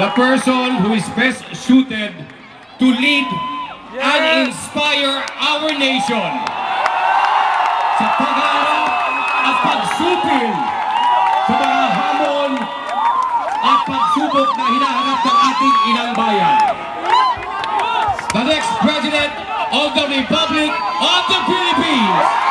the person who is best suited to lead and inspire our nation sa pag-aarap at pagsupil sa mga hamon at pagsubok na hinaharap ng ating inang bayan. The next President of the Republic of the Philippines.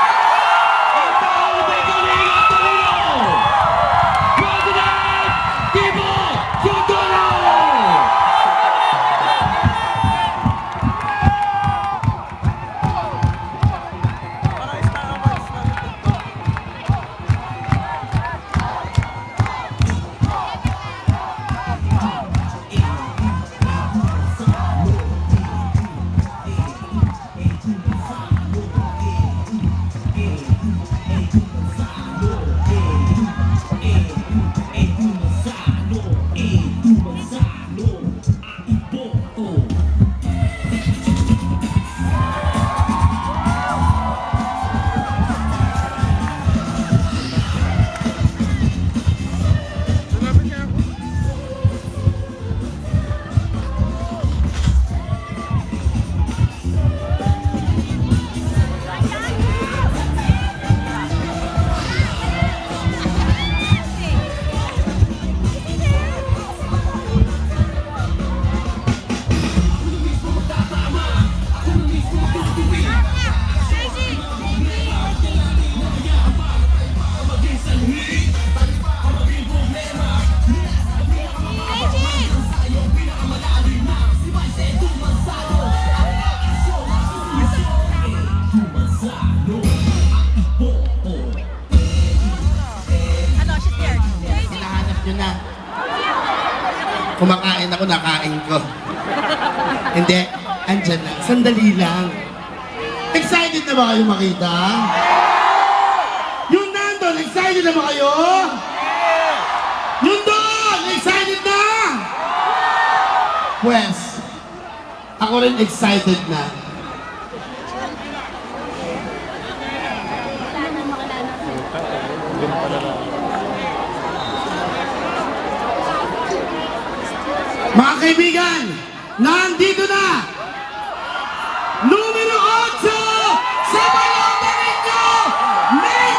Kumakain ako, nakain ko. Hindi, andyan lang. Sandali lang. Excited na ba kayo makita? Yung nandun, excited na ba kayo? Yung doon, excited na? Pues, ako rin excited na. Mga kaibigan, nandito na! Numero 8 sa balota ninyo! May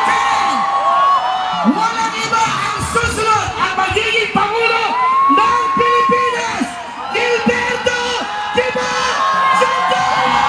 10! Walang iba ang susunod at magiging Pangulo ng Pilipinas! Gilberto Kiba Santana!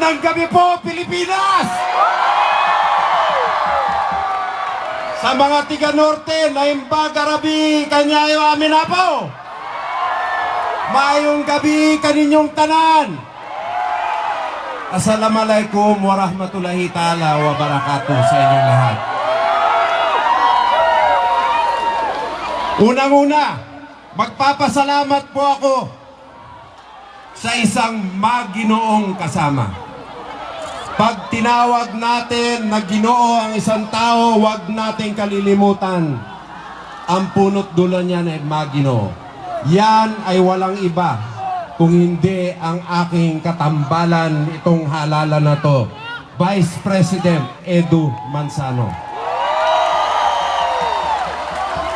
Magandang gabi po, Pilipinas! Sa mga tiga-norte, Naimba, Garabi, Kanyayo, Aminapo. Maayong gabi kaninyong tanan. Assalamualaikum warahmatullahi ta'ala wa barakatuh sa inyong lahat. Unang-una, magpapasalamat po ako sa isang maginoong kasama. Pag tinawag natin na Ginoo ang isang tao, huwag nating kalilimutan ang punot dulo niya na Maginoo. Yan ay walang iba kung hindi ang aking katambalan itong halalan na to, Vice President Edu Manzano.